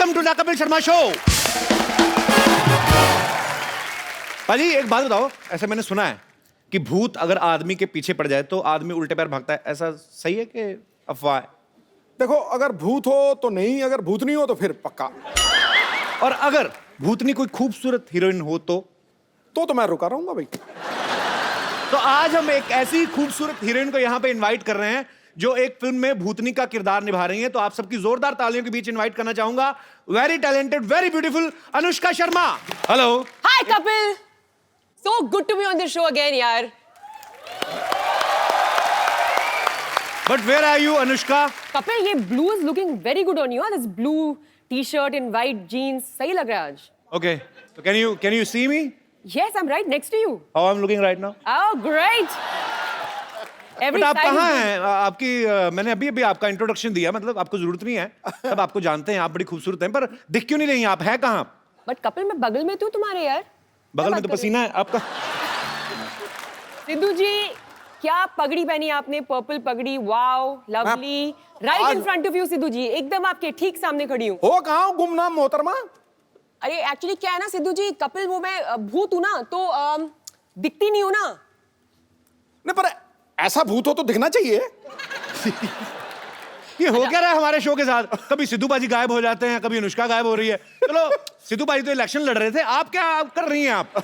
Welcome to the Kapil Sharma show. भाजी एक बात बताओ, ऐसे मैंने सुना है कि भूत अगर आदमी के पीछे पड़ जाए तो आदमी उल्टे पैर भागता है, ऐसा सही है कि अफवाह है? देखो, अगर भूत हो तो नहीं, अगर भूत नहीं हो तो फिर पक्का। और अगर भूतनी कोई खूबसूरत हीरोइन हो तो मैं रुका रहूंगा भाई। तो आज हम एक ऐसी खूबसूरत हीरोइन को यहाँ पे इनवाइट कर रहे हैं जो एक फिल्म में भूतनी का किरदार निभा रही है। तो आप सबकी जोरदार तालियों के बीच इनवाइट करना चाहूंगा very talented, very beautiful Anushka Sharma. Hello. Hi Kapil, so good to be on this show again यार। But where are you Anushka? Kapil, ये blue is looking very good on you. This blue t-shirt and white jeans सही लग रहा है आज। Okay, so can you see me? Yes, I'm right next to you. How I'm looking right now? Oh, great. Every but आप side कहाँ is हैं? आपकी मैंने अभी आपका इंट्रोडक्शन दिया, मतलब आपको जरूरत नहीं है, सब आपको जानते हैं, आप बड़ी खूबसूरत हैं, पर दिख क्यों नहीं रही? आप है कहाँ? बट कपिल, मैं बगल में तू तुम्हारे यार। बगल में तो पसीना है आपका। सिद्धू जी, क्या पगड़ी पहनी आपने, पर्पल पगड़ी, wow lovely. Right in front of you Sidhu ji, एकदम आपके ठीक सामने खड़ी हूँ। हो कहाँ हो गुमनाम मोहतरमा? अरे एक्चुअली क्या है ना सिद्धू जी, कपिल वो मैं भूत हूँ ना, तो दिखती नहीं हूँ ना। नहीं, पर ऐसा भूत हो तो दिखना चाहिए। ये हो क्या रहा है हमारे शो के साथ? कभी सिद्धू बाजी गायब हो जाते हैं, कभी अनुष्का गायब हो रही है। चलो, सिद्धू बाजी तो इलेक्शन लड़ रहे थे, आप क्या कर रही हैं आप?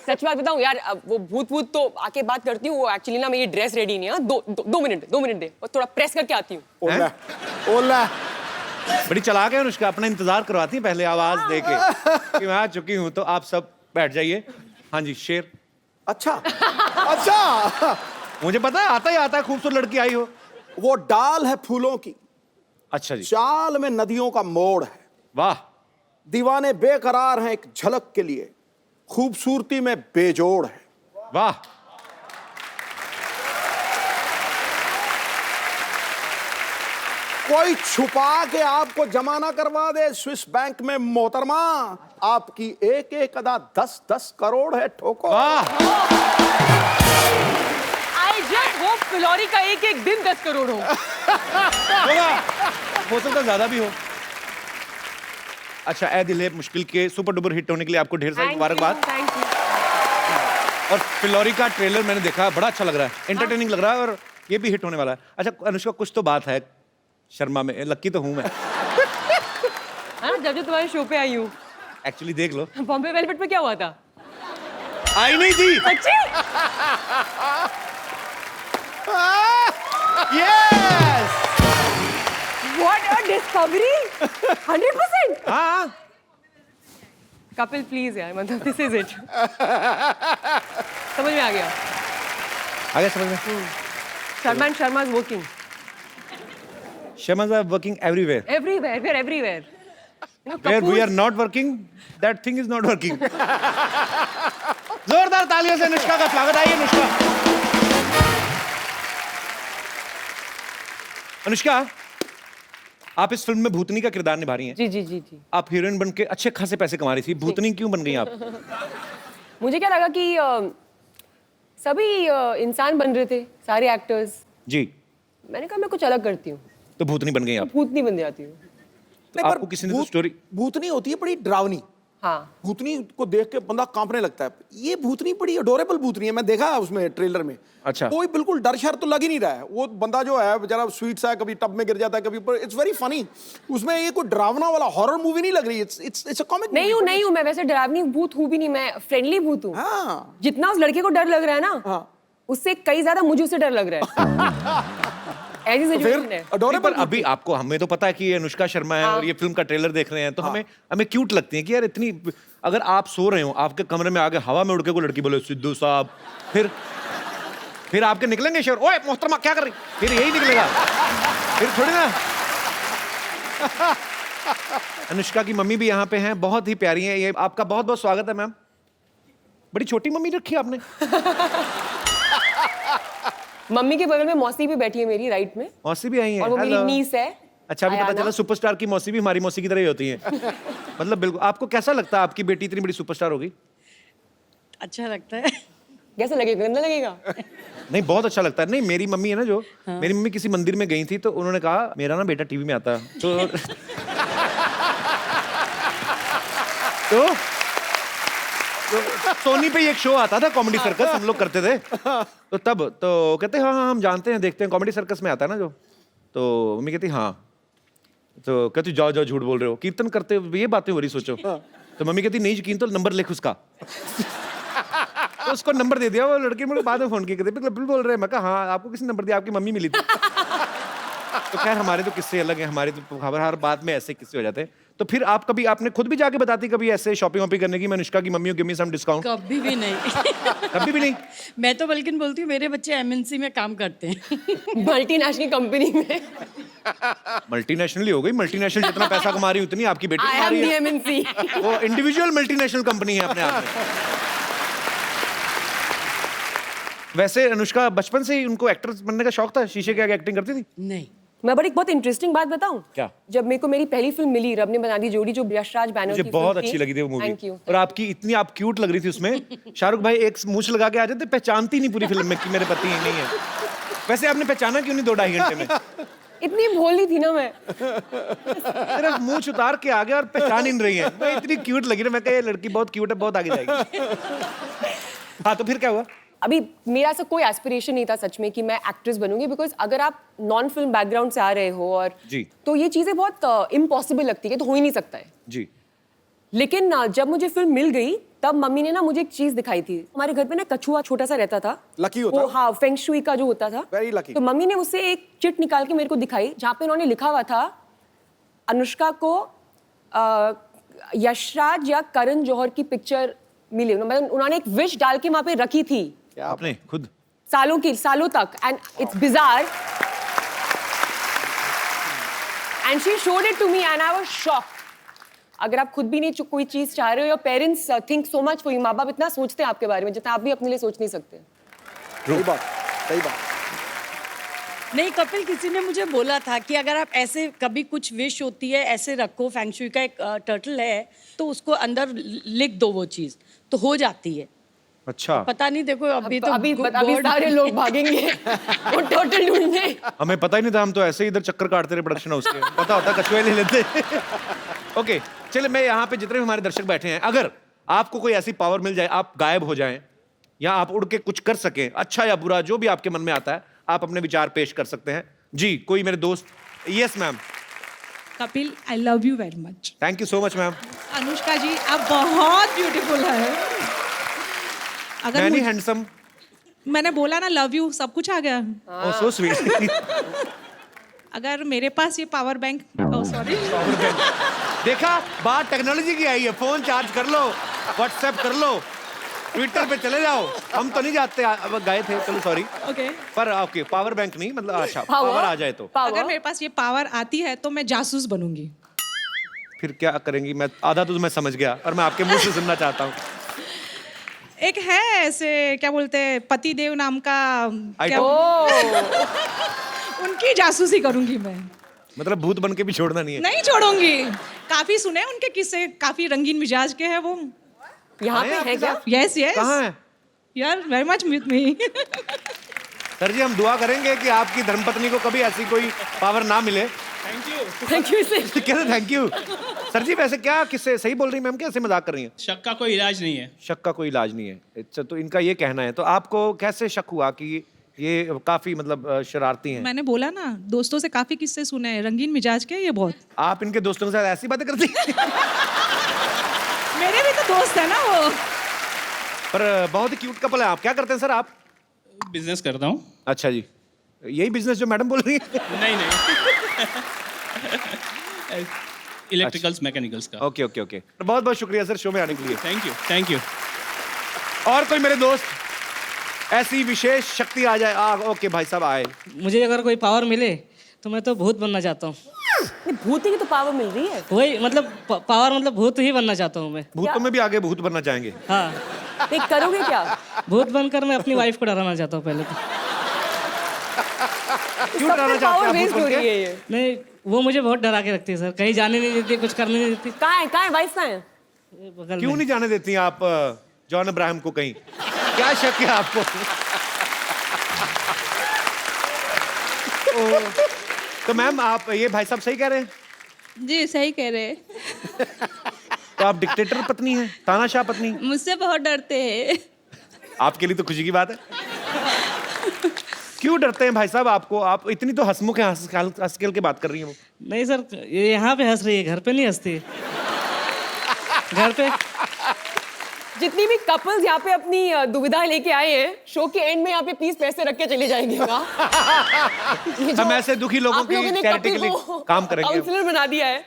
सच बात बताऊं यार, अब वो भूत तो आके बात करती हूँ। वो एक्चुअली ना मेरी ड्रेस रेडी नहीं है। दो मिनट दे, और थोड़ा प्रेस करके आती हूँ। ओला ओला। बड़ी चालाक है अनुष्का, अपना इंतजार करवाती है पहले आवाज दे के कि मैं आ चुकी हूँ, तो आप सब बैठ जाइए। हाँ जी, शेर। अच्छा अच्छा, मुझे पता है, आता है, खूबसूरत लड़की आई हो। वो डाल है फूलों की, अच्छा जी। चाल में नदियों का मोड़ है। वाह। दीवाने बेकरार हैं एक झलक के लिए, खूबसूरती में बेजोड़ है। वाह। कोई छुपा के आपको जमाना करवा दे स्विस बैंक में मोहतरमा, आपकी एक एक अदा 10-10 करोड़ है ठोको। वाह। आई जस्ट होप फिलौरी का एक एक दिन 10 करोड़ हो। हो सकता है ज्यादा भी हो। अच्छा, ए दिल है मुश्किल के सुपर डुपर हिट होने के लिए आपको ढेर सारी मुबारकबाद। Thank you. और फिलौरी का ट्रेलर मैंने देखा, बड़ा अच्छा लग रहा है, एंटरटेनिंग लग रहा है, और ये भी हिट होने वाला है। अच्छा अनुष्का, कुछ तो बात है शर्मा में, लक्की तो हूं मैं। हाँ, जब तुम्हारे शो पे आई हूँ। एक्चुअली देख लो, बॉम्बे वेलवेट पे क्या हुआ था? आई नहीं थी। अच्छी। यस। What a discovery! 100%. हाँ। कपिल प्लीज यार, मतलब दिस इज इट। समझ में आ गया। आगे समझ में। Sharma is working. Shamas are working everywhere. Everywhere, we're everywhere. You know, Where we Kapoor- are not working, that thing is not working. जोरदार तालियों से अनुष्का का स्वागत। आइए अनुष्का। अनुष्का, आप इस फिल्म में भूतनी का किरदार निभा रही हैं। जी। आप हीरोइन बन के अच्छे खासे पैसे कमा रही थी, भूतनी क्यों बन गई आप? मुझे क्या लगा कि सभी इंसान बन रहे थे, सारे एक्टर्स। जी। मैंने कहा मैं कुछ अलग करती हूँ, तो भूतनी बन गई आप। भूत नहीं बन जाती हूँ। नहीं, आपको किसी ने तो स्टोरी। भूतनी होती है बड़ी डरावनी। हाँ, भूतनी को देख के बंदा कांपने लगता है। ये भूतनी बड़ी अडोरेबल भूतनी है, मैं देखा है उसमें ट्रेलर में। अच्छा। कोई बिल्कुल डर शर तो लग ही नहीं रहा है। वो बंदा जो है बेचारा स्वीट सा है, कभी टब में गिर जाता है, कभी ऊपर। It's very funny. उसमें ये कोई डरावना वाला हॉरर मूवी नहीं लग रही। It's a comic. नहीं हूँ मैं वैसे डरावनी भूत हूँ भी नहीं, मैं फ्रेंडली भूत हूँ। हाँ। जितना उस लड़के को डर लग रहा है ना, हाँ। उससे कई ज्यादा मुझे उससे डर लग रहा है। ऐसी सिचुएशन है। अडोरेबल। अभी आपको, हमें तो पता है कि ये अनुष्का शर्मा है, हाँ। और ये फिल्म का ट्रेलर देख रहे हैं, तो हमें क्यूट लगती है कि यार इतनी। अगर आप सो रहे हो, आपके कमरे में आगे हवा में उड़ के कोई लड़की बोले सिद्धू साहब, फिर आपके निकलेंगे शेर, ओए मोहतरमा क्या कर रही, फिर यही निकलेगा, फिर थोड़ी ना। अनुष्का की मम्मी भी यहाँ पे हैं, बहुत ही प्यारी हैं। ये आपका बहुत बहुत स्वागत है मैम। बड़ी छोटी मम्मी रखी आपने। मम्मी के बगल में मौसी भी बैठी है मेरी राइट में, मौसी भी आई है, और वो मेरी नीस है। अच्छा, अभी पता आयाना। चला सुपरस्टार की मौसी भी हमारी मौसी की तरह ही होती है। मतलब बिल्कुल। आपको कैसा लगता है आपकी बेटी इतनी बड़ी सुपरस्टार होगी? अच्छा लगता है। कैसा लगेगा? गंदा लगेगा? नहीं, बहुत अच्छा लगता है। नहीं, मेरी मम्मी है ना जो, मेरी मम्मी किसी मंदिर में गई थी, तो उन्होंने कहा मेरा ना बेटा टीवी में आता है, तो तो सोनी पे एक शो आता था कॉमेडी सर्कस, हम लोग करते थे। तो तब तो कहते हाँ हाँ हम जानते हैं, देखते हैं, कॉमेडी सर्कस में आता है ना जो। तो मम्मी कहती हाँ। तो कहती जाओ जाओ झूठ बोल रहे हो, कीर्तन करते हो ये बातें हो रही सोचो। तो मम्मी कहती नहीं यकीन तो नंबर लिख उसका। तो उसको नंबर दे दिया, वो लड़की मुझे बाद में फोन किया, कहते बिल्कुल बोल रहे हैं। मैं कहा हाँ आपको किसने नंबर दिया, आपकी मम्मी मिली थी। तो खैर हमारे तो किस्से अलग हैं, हमारे तो खबर हर बात में ऐसे किस्से हो जाते हैं। तो फिर आप कभी आपने खुद भी जाके बताती कभी ऐसे शॉपिंग वॉपिंग करने की, मैं अनुष्का की मम्मी गिव मी सम डिस्काउंट? कभी भी नहीं। कभी भी नहीं? मैं तो बल्कि बोलती हूँ मेरे बच्चे एमएनसी में काम करते हैं। मल्टीनेशनल कंपनी में मल्टीनेशनल ही हो गई, मल्टीनेशनल जितना पैसा कमा रही उतनी आपकी बेटी आई कमा एम रही दी है। एमएनसी। वो इंडिविजुअल मल्टीनेशनल कंपनी है अपने आप में। वैसे अनुष्का बचपन से ही उनको एक्टर बनने का शौक था, शीशे के आगे एक्टिंग करती थी? नहीं। मैं बड़ी एक बहुत इंटरेस्टिंग बात बताऊं? क्या? जब मेरे को मेरी पहली फिल्म मिली, रब ने बना दी जोड़ी, जो यशराज बैनर मुझे की बहुत फिल्म अच्छी लगी थी वो मूवी। Thank you. और आपकी इतनी आप क्यूट लग रही थी उसमें। शाहरुख भाई एक मूछ लगा के आ जाते, पहचानती नहीं पूरी फिल्म में कि मेरे पति नहीं है। वैसे आपने पहचाना क्यों नहीं 2-2.5 घंटे में? इतनी भोली थी ना मैं। सिर्फ मूछ उतार के आ गया और पहचान ही नहीं रही है। मैं इतनी क्यूट लगी ना, मैं कहा ये लड़की बहुत क्यूट है, बहुत आगे जाएगी। हाँ तो फिर क्या हुआ? अभी मेरा ऐसा कोई एस्पिरेशन नहीं था सच में कि मैं एक्ट्रेस बनूंगी, बिकॉज अगर आप नॉन फिल्म बैकग्राउंड से आ रहे हो और जी। तो ये चीजें बहुत इम्पॉसिबल लगती है, तो हो ही नहीं सकता है। जी। लेकिन जब मुझे फिल्म मिल गई तब मम्मी ने ना मुझे एक चीज दिखाई थी। हमारे घर पे ना कछुआ छोटा सा रहता था, लकी होता वो है। हाँ फेंग शुई का जो होता था। Very lucky। तो मम्मी ने उससे एक चिट निकाल के मेरे को दिखाई, जहाँ पे उन्होंने लिखा हुआ था अनुष्का को यशराज या करण जौहर की पिक्चर मिली। मतलब उन्होंने एक विश डाल के वहां पे रखी थी आपने खुद? सालों तक, and it's bizarre, and she showed it to me and I was shocked. अगर आप खुद भी नहीं कोई चीज चाह रहे हो, your parents think so much for you, माँ बाप इतना सोचते हैं आपके बारे में जितना आप भी अपने लिए सोच नहीं सकते। सही बात, सही बात। नहीं कपिल, किसी ने मुझे बोला था कि अगर आप ऐसे कभी कुछ विश होती है ऐसे रखो, फेंगशुई का एक टर्टल है तो उसको अंदर लिख दो, वो चीज तो हो जाती है। अच्छा। पता नहीं, देखो अभी तो अभी सारे लोग भागेंगे वो टोटल ढूंढने। हमें पता ही नहीं था, हम तो ऐसे ही इधर चक्कर काटते रहे प्रोडक्शन हाउस के। पता होता कछुए ले लेते। ओके चलिए, मैं यहाँ पे जितने भी हमारे दर्शक बैठे हैं, अगर आपको कोई ऐसी पावर मिल जाए, आप गायब हो जाएं या आप उड़ के कुछ कर सकें, अच्छा या बुरा जो भी आपके मन में आता है, आप अपने विचार पेश कर सकते हैं। जी कोई मेरे दोस्त? Yes ma'am. Kapil, I love you very much. Thank you so much ma'am. Anushka ji आप बहुत ब्यूटीफुल है। अगर मैनी मुझे- हैंडसम। मैंने बोला ना लव यू, सब कुछ आ गया। ओह सो स्वीट। अगर मेरे पास ये पावर बैंक, सॉरी, देखा, बात टेक्नोलॉजी की आई है। फोन चार्ज कर लो, व्हाट्सएप कर लो, ट्विटर पे चले जाओ। हम तो नहीं जाते, अब गए थे, चलो सॉरी। ओके। पर ओके, पावर बैंक नहीं, मतलब अच्छा पावर आ जाए तो अगर मेरे पास ये पावर आती है तो मैं जासूस बनूंगी। फिर क्या करेंगी? मैं आधा तो मैं समझ गया और मैं आपके मुंह से सुनना चाहता हूँ। एक है ऐसे, क्या बोलते हैं, पति देव नाम का, क्या उनकी जासूसी करूंगी मैं। मतलब भूत बन के भी छोड़ना नहीं है? नहीं छोड़ूंगी। काफी सुने उनके किस्से, काफी रंगीन मिजाज के हैं वो। यहाँ पे है क्या? Yes yes. कहाँ है? यार very much with me. Sir ji हम दुआ करेंगे कि आपकी धर्मपत्नी को कभी ऐसी कोई पावर ना मिले। Thank you sir. कैसे थैंक यू? सर जी वैसे क्या किससे सही बोल रही मैम, कैसे मजाक कर रही हैं? शक का कोई इलाज नहीं है। शक का कोई इलाज नहीं है, अच्छा तो इनका ये कहना है। तो आपको कैसे शक हुआ कि ये काफी मतलब शरारती हैं? मैंने बोला ना, दोस्तों से काफी किस्से सुने हैं, रंगीन मिजाज के ये बहुत। आप इनके दोस्तों के साथ ऐसी बातें करती हैं? मेरे भी तो दोस्त है ना वो। पर बहुत ही क्यूट कपल है। आप क्या करते हैं सर आप? बिजनेस करता हूँ। अच्छा जी, यही बिजनेस जो मैडम बोल रही है? नहीं इलेक्ट्रिकल्स मैकेनिकल्स का। ओके ओके ओके, बहुत बहुत शुक्रिया सर शो में आने के लिए। Thank you. और कोई मेरे दोस्त ऐसी विशेष शक्ति आ जाए? ओके भाई साहब आए। मुझे अगर कोई पावर मिले तो मैं तो भूत बनना चाहता हूँ। भूत की तो पावर मिल रही है। वही मतलब पावर, मतलब भूत ही बनना चाहता हूँ मैं। भूतों में भी आगे भूत बनना चाहेंगे? हाँ, नहीं करोगे क्या? भूत बनकर मैं अपनी वाइफ को डराना चाहता हूँ पहले तो। क्यों डराना चाहते पावर हैं आप वेस्ट भूत हो बन रही के? है ये। नहीं, वो मुझे बहुत डरा के रखती है सर, कहीं जाने नहीं देती, कुछ करने नहीं देती। कहाँ है वाइफ कहाँ है? ये बगल क्यों में। नहीं जाने देती आप जॉन अब्राहम को कहीं? क्या शक है आपको? तो मैम आप ये भाई साहब सही कह रहे हैं? जी सही कह रहे हैं। तो आप डिक्टेटर पत्नी हैं, तानाशाह पत्नी। मुझसे बहुत डरते हैं। आपके लिए तो खुशी की बात है। क्यों डरते हैं भाई साहब आपको? आप इतनी तो हंसमुख है, हंस खेल के बात कर रही हैं वो। नहीं सर, ये यहाँ पे हंस रही है, घर पे नहीं हंसती। घर पे जितनी भी कपल्स यहाँ पे अपनी दुविधा लेके आए हैं, शो के एंड में यहाँ पे प्लीज पैसे रख के चले जाएंगे। हम ऐसे दुखी लोगों की चैरिटी के लिए काम करेंगे। काउंसलर बना दिया है,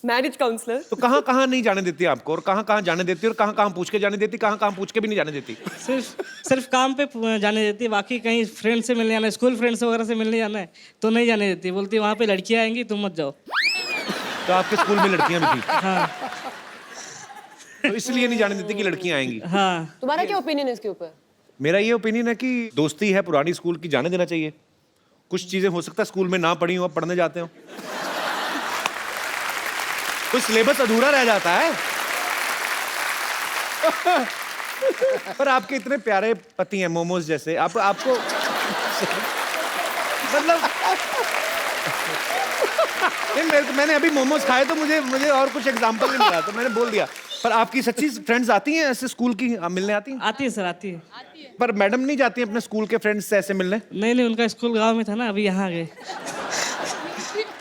मैरिज काउंसलर। तो कहाँ कहाँ नहीं जाने देती आपको, और कहाँ कहाँ जाने देती, और कहाँ कहाँ पूछ के जाने देती, कहाँ कहाँ पूछ के भी नहीं जाने देती? सिर्फ काम पे जाने देती है, बाकी कहीं फ्रेंड से मिलने जाना है, स्कूल फ्रेंड्स वगैरह से मिलने जाना है तो नहीं जाने देती। बोलती है वहाँ पे लड़कियाँ आएंगी, तुम मत जाओ। तो आपके स्कूल में लड़कियां भी थी? हाँ तो इसलिए नहीं जाने देती कि लड़कियां आएंगी? हाँ। तुम्हारा क्या ओपिनियन है इसके ऊपर? मेरा ये ओपिनियन है कि दोस्ती है पुरानी स्कूल की, जाने देना चाहिए। कुछ चीजें हो सकता है स्कूल में ना पढ़ी हो, अब पढ़ने जाते हो, कुछ सिलेबस अधूरा रह जाता है। पर आपके इतने प्यारे पति हैं, मोमोज जैसे, आपको मतलब नहीं, मैंने अभी मोमोज खाए तो मुझे और कुछ एग्जांपल नहीं मिला, तो मैंने बोल दिया। पर आपकी सच्ची फ्रेंड्स आती हैं ऐसे स्कूल की मिलने आती हैं? आती है सर, आती है। पर मैडम नहीं जाती हैं अपने स्कूल के फ्रेंड्स से ऐसे मिलने? नहीं, उनका स्कूल गांव में था ना, अभी यहाँ आ गए।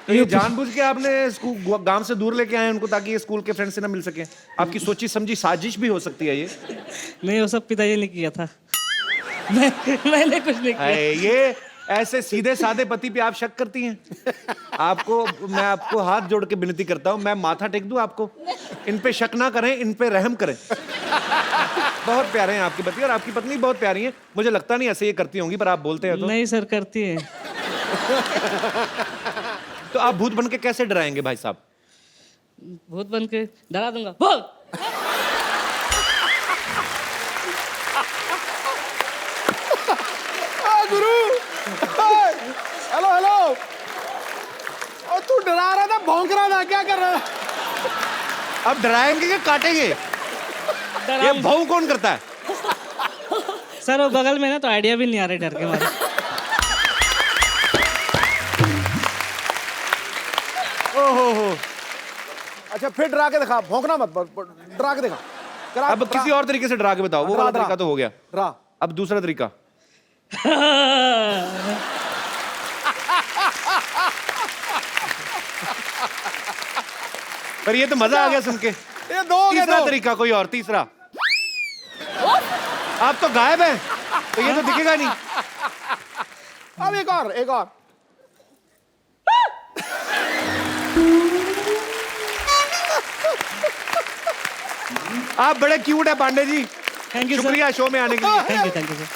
तो ये जानबूझ के आपने स्कूल गांव से दूर लेके आए उनको, ताकि ये स्कूल के फ्रेंड से ना मिल सके? आपकी सोची समझी साजिश भी हो सकती है ये। नहीं, वो सब पिताजी ने किया था। मैंने कुछ नहीं किया। ये ऐसे सीधे साधे पति पे आप शक करती हैं? मैं आपको हाथ जोड़ के विनती करता हूँ, मैं माथा टेक दूं आपको, इन पे शक ना करें, इन पे रहम करें। बहुत प्यारे हैं आपके पति, और आपकी पत्नी बहुत प्यारी है। मुझे लगता नहीं ऐसे ये करती होंगी, पर आप बोलते हैं तो। नहीं सर, करती है। तो आप भूत बन के कैसे डराएंगे भाई साहब? भूत बन के डरा दूंगा, बोल। गुरु, हेलो हेलो, और तू डरा रहा था, भौंक रहा था, क्या कर रहा था? अब डराएंगे कि काटेंगे? ये भाऊ कौन करता है? सर वो बगल में ना, तो आइडिया भी नहीं आ रही डर के मारे। ओहो, अच्छा फिर डरा के दिखा, भौंकना मत, डरा के दिखा। अब किसी और तरीके से डरा के बताओ। वो वाला तरीका तो हो गया, डरा। अब दूसरा तरीका। पर ये तो मजा आ गया सुन के। ये दो हो गए, तीसरा दो। तरीका कोई और, तीसरा। आप तो गायब हैं, तो ये तो दिखेगा नहीं। अब एक और। आप बड़े क्यूट है Pandey ji. Thank you sir. शुक्रिया शो में आने के लिए। Thank you sir.